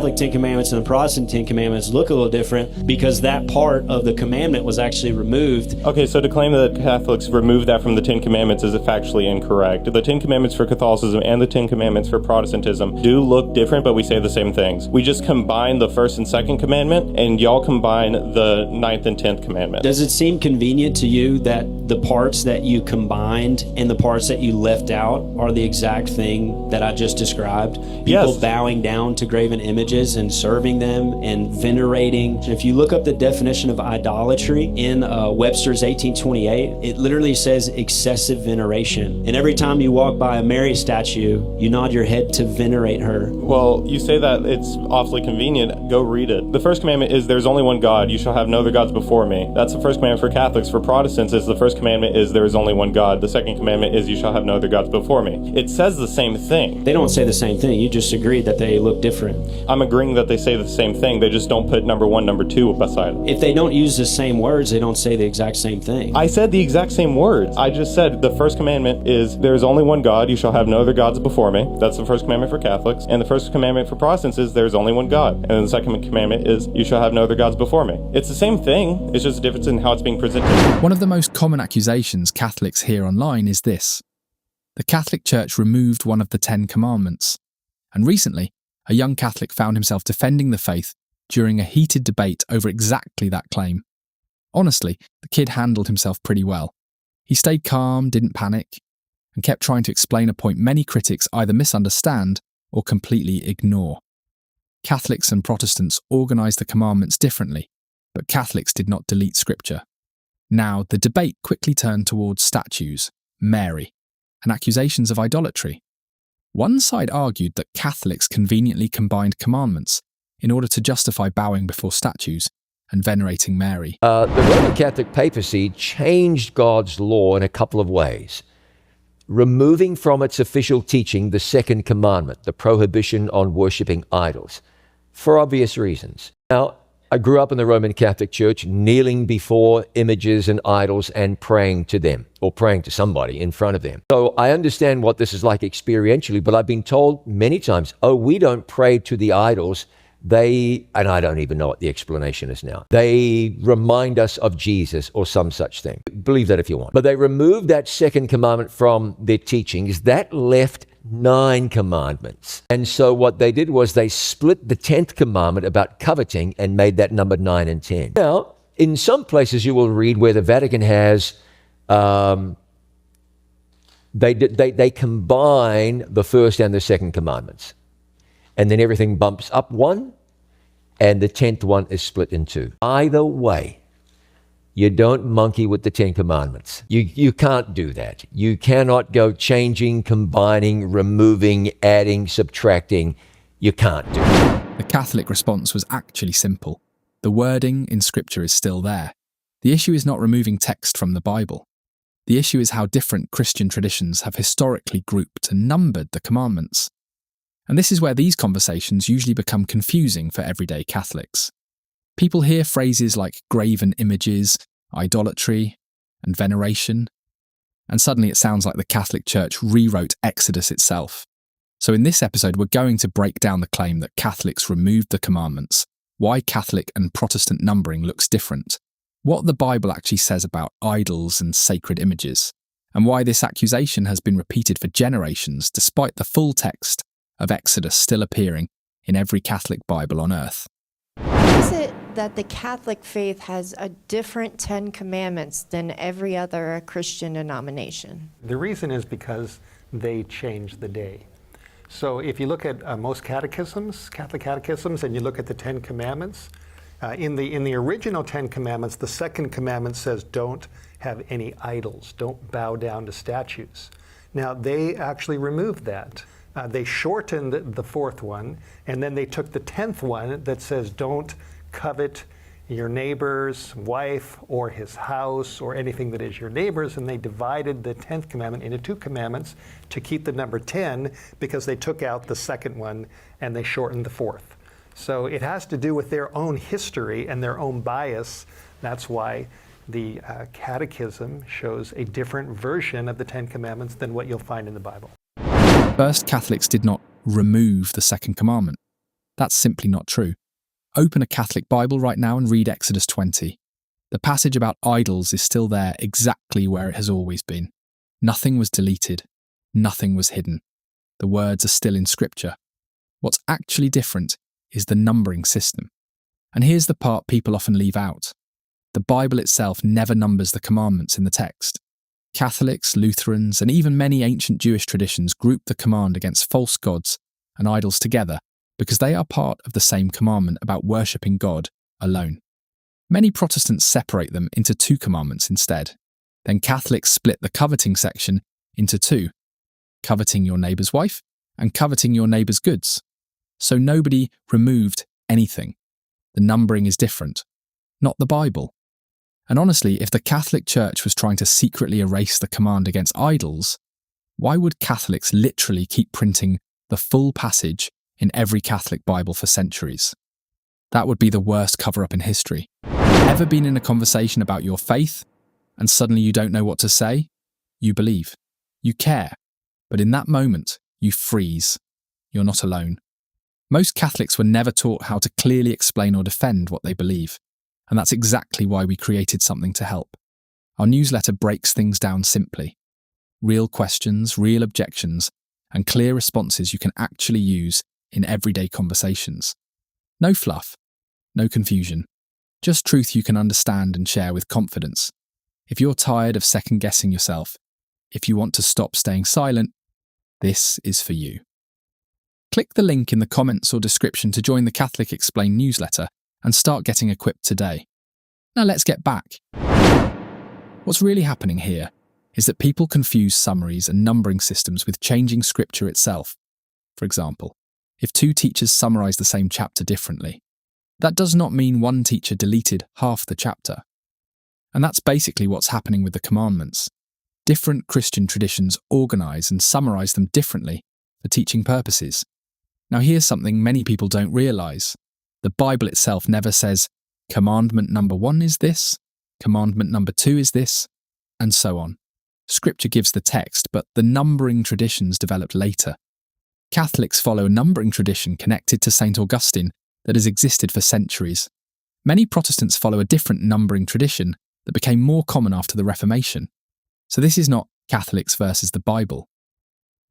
Catholic Ten Commandments and the Protestant Ten Commandments look a little different because that part of the commandment was actually removed. Okay, so to claim that Catholics removed that from the Ten Commandments is factually incorrect. The Ten Commandments for Catholicism and the Ten Commandments for Protestantism do look different, but we say the same things. We just combine the first and second commandment, and y'all combine the ninth and 10th commandment. Does it seem convenient to you that the parts that you combined and the parts that you left out are the exact thing that I just described? People Yes. bowing down to graven images and serving them and venerating. If you look up the definition of idolatry in Webster's 1828, it literally says excessive veneration. And every time you walk by a Mary statue, you nod your head to venerate her. Well, you say that it's awfully convenient. Go read it. The first commandment is there's only one God. You shall have no other gods before me. That's the first commandment for Catholics. For Protestants, is the first commandment is there is only one God. The second commandment is you shall have no other gods before me. It says the same thing. They don't say the same thing. You just agreed that they look different. I'm agreeing that they say the same thing. They just don't put number one, number two beside it. If they don't use the same words, they don't say the exact same thing. I said the exact same words. I just said the first commandment is there is only one God. You shall have no other gods before me. That's the first commandment for Catholics. And the first commandment for Protestants is there is only one God. And then the second commandment is you shall have no other gods before me. It's the same thing. It's just a difference in how it's being presented. One of the most common accusations Catholics hear online is this: the Catholic Church removed one of the Ten Commandments. And recently, a young Catholic found himself defending the faith during a heated debate over exactly that claim. Honestly, the kid handled himself pretty well. He stayed calm, didn't panic, and kept trying to explain a point many critics either misunderstand or completely ignore. Catholics and Protestants organised the commandments differently, but Catholics did not delete scripture. Now, the debate quickly turned towards statues, Mary, and accusations of idolatry. One side argued that Catholics conveniently combined commandments in order to justify bowing before statues and venerating Mary. The Roman Catholic papacy changed God's law in a couple of ways, removing from its official teaching the Second Commandment, the prohibition on worshipping idols, for obvious reasons. Now, I grew up in the Roman Catholic Church, kneeling before images and idols and praying to them, or praying to somebody in front of them. So I understand what this is like experientially, but I've been told many times, oh, we don't pray to the idols. And I don't even know what the explanation is now. They remind us of Jesus or some such thing. Believe that if you want. But they removed that second commandment from their teachings. That left 9 commandments. And so what they did was they split the 10th commandment about coveting and made that number 9 and 10. Now, in some places you will read where the Vatican has, they combine the first and the second commandments. And then everything bumps up 1, and the 10th one is split in 2. Either way, you don't monkey with the 10 Commandments. You can't do that. You cannot go changing, combining, removing, adding, subtracting. You can't do it. The Catholic response was actually simple. The wording in Scripture is still there. The issue is not removing text from the Bible. The issue is how different Christian traditions have historically grouped and numbered the commandments. And this is where these conversations usually become confusing for everyday Catholics. People hear phrases like graven images, idolatry, and veneration, and suddenly it sounds like the Catholic Church rewrote Exodus itself. So in this episode, we're going to break down the claim that Catholics removed the commandments, why Catholic and Protestant numbering looks different, what the Bible actually says about idols and sacred images, and why this accusation has been repeated for generations despite the full text of Exodus still appearing in every Catholic Bible on earth. Why is it that the Catholic faith has a different 10 commandments than every other Christian denomination? The reason is because they changed the day. So if you look at most catechisms, Catholic catechisms, and you look at the 10 commandments, in the original 10 commandments, the second commandment says don't have any idols, don't bow down to statues. Now they actually removed that. They shortened the 4th one, and then they took the 10th one that says don't covet your neighbor's wife or his house or anything that is your neighbor's, and they divided the 10th commandment into 2 commandments to keep the number 10 because they took out the second one and they shortened the 4th. So it has to do with their own history and their own bias. That's why the catechism shows a different version of the 10 commandments than what you'll find in the Bible. First, Catholics did not remove the second commandment. That's simply not true. Open a Catholic Bible right now and read Exodus 20. The passage about idols is still there exactly where it has always been. Nothing was deleted. Nothing was hidden. The words are still in Scripture. What's actually different is the numbering system. And here's the part people often leave out. The Bible itself never numbers the commandments in the text. Catholics, Lutherans, and even many ancient Jewish traditions group the command against false gods and idols together because they are part of the same commandment about worshipping God alone. Many Protestants separate them into two commandments instead. Then Catholics split the coveting section into two: coveting your neighbour's wife and coveting your neighbour's goods. So nobody removed anything. The numbering is different, not the Bible. And honestly, if the Catholic Church was trying to secretly erase the command against idols, why would Catholics literally keep printing the full passage in every Catholic Bible for centuries? That would be the worst cover-up in history. Ever been in a conversation about your faith, and suddenly you don't know what to say? You believe. You care. But in that moment, you freeze. You're not alone. Most Catholics were never taught how to clearly explain or defend what they believe, and that's exactly why we created something to help. Our newsletter breaks things down simply. Real questions, real objections, and clear responses you can actually use in everyday conversations. No fluff, no confusion, just truth you can understand and share with confidence. If you're tired of second-guessing yourself, if you want to stop staying silent, this is for you. Click the link in the comments or description to join the Catholic Explained newsletter and start getting equipped today. Now let's get back. What's really happening here is that people confuse summaries and numbering systems with changing Scripture itself. For example, if two teachers summarize the same chapter differently, that does not mean one teacher deleted half the chapter. And that's basically what's happening with the commandments. Different Christian traditions organize and summarize them differently for teaching purposes. Now here's something many people don't realize. The Bible itself never says, commandment number 1 is this, commandment number 2 is this, and so on. Scripture gives the text, but the numbering traditions developed later. Catholics follow a numbering tradition connected to St. Augustine that has existed for centuries. Many Protestants follow a different numbering tradition that became more common after the Reformation. So this is not Catholics versus the Bible.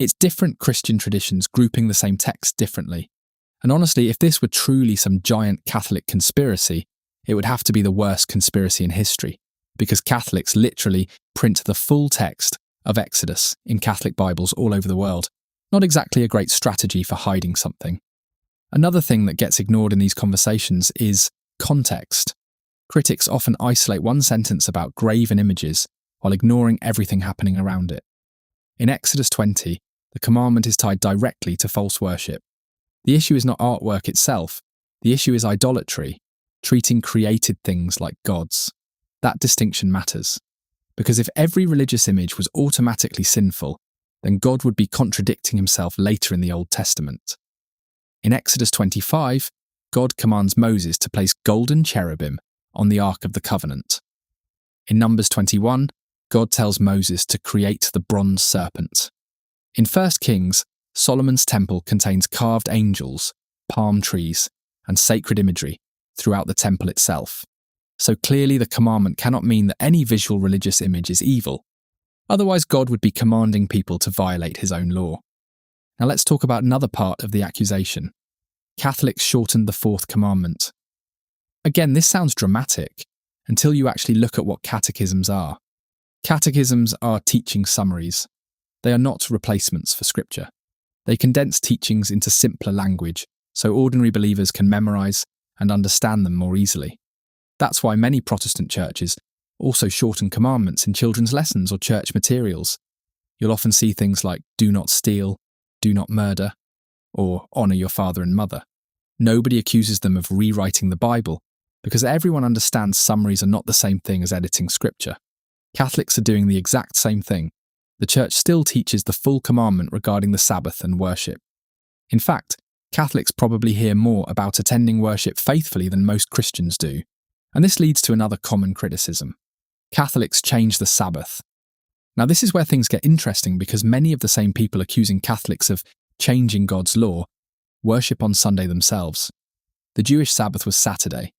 It's different Christian traditions grouping the same text differently. And honestly, if this were truly some giant Catholic conspiracy, it would have to be the worst conspiracy in history, because Catholics literally print the full text of Exodus in Catholic Bibles all over the world. Not exactly a great strategy for hiding something. Another thing that gets ignored in these conversations is context. Critics often isolate one sentence about graven images while ignoring everything happening around it. In Exodus 20, the commandment is tied directly to false worship. The issue is not artwork itself. The issue is idolatry, treating created things like gods. That distinction matters. Because if every religious image was automatically sinful, then God would be contradicting himself later in the Old Testament. In Exodus 25, God commands Moses to place golden cherubim on the Ark of the Covenant. In Numbers 21, God tells Moses to create the bronze serpent. In 1 Kings, Solomon's temple contains carved angels, palm trees, and sacred imagery throughout the temple itself. So clearly the commandment cannot mean that any visual religious image is evil. Otherwise, God would be commanding people to violate his own law. Now let's talk about another part of the accusation. Catholics shortened the 4th commandment. Again, this sounds dramatic until you actually look at what catechisms are. Catechisms are teaching summaries. They are not replacements for Scripture. They condense teachings into simpler language so ordinary believers can memorize and understand them more easily. That's why many Protestant churches also shorten commandments in children's lessons or church materials. You'll often see things like do not steal, do not murder, or honor your father and mother. Nobody accuses them of rewriting the Bible because everyone understands summaries are not the same thing as editing Scripture. Catholics are doing the exact same thing. The Church still teaches the full commandment regarding the Sabbath and worship. In fact, Catholics probably hear more about attending worship faithfully than most Christians do. And this leads to another common criticism. Catholics change the Sabbath. Now this is where things get interesting because many of the same people accusing Catholics of changing God's law worship on Sunday themselves. The Jewish Sabbath was Saturday.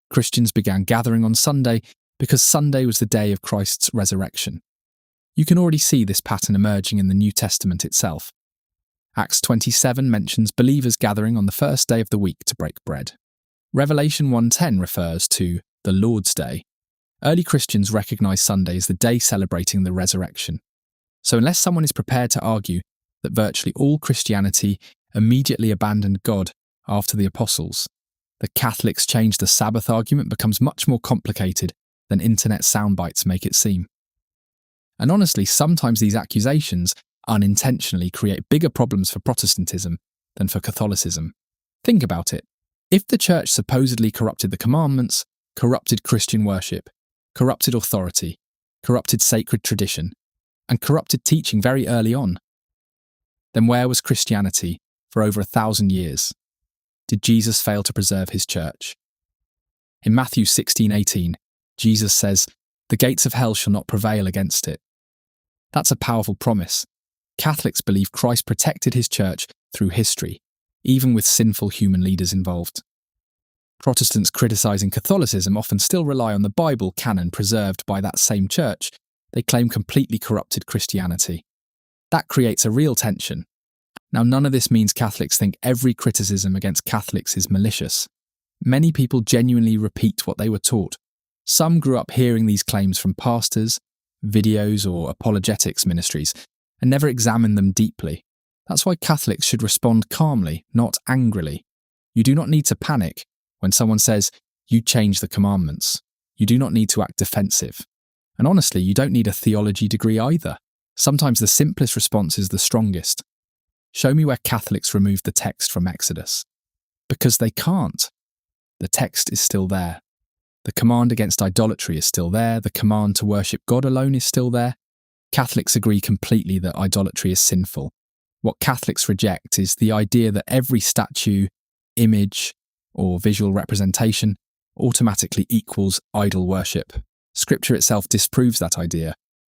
Christians began gathering on Sunday because Sunday was the day of Christ's resurrection. You can already see this pattern emerging in the New Testament itself. Acts 27 mentions believers gathering on the first day of the week to break bread. Revelation 1:10 refers to the Lord's Day. Early Christians recognized Sunday as the day celebrating the resurrection. So unless someone is prepared to argue that virtually all Christianity immediately abandoned God after the apostles, the Catholics changed the Sabbath argument becomes much more complicated than internet soundbites make it seem. And honestly, sometimes these accusations unintentionally create bigger problems for Protestantism than for Catholicism. Think about it. If the Church supposedly corrupted the commandments, corrupted Christian worship, corrupted authority, corrupted sacred tradition, and corrupted teaching very early on, then where was Christianity for over 1,000 years? Did Jesus fail to preserve his church? In Matthew 16:18, Jesus says, "The gates of hell shall not prevail against it." That's a powerful promise. Catholics believe Christ protected his church through history, even with sinful human leaders involved. Protestants criticizing Catholicism often still rely on the Bible canon preserved by that same church they claim completely corrupted Christianity. That creates a real tension. Now, none of this means Catholics think every criticism against Catholics is malicious. Many people genuinely repeat what they were taught. Some grew up hearing these claims from pastors, videos, or apologetics ministries, and never examined them deeply. That's why Catholics should respond calmly, not angrily. You do not need to panic when someone says, "You change the commandments." You do not need to act defensive. And honestly, you don't need a theology degree either. Sometimes the simplest response is the strongest. Show me where Catholics removed the text from Exodus. Because they can't. The text is still there. The command against idolatry is still there. The command to worship God alone is still there. Catholics agree completely that idolatry is sinful. What Catholics reject is the idea that every statue, image, or visual representation automatically equals idol worship. Scripture itself disproves that idea.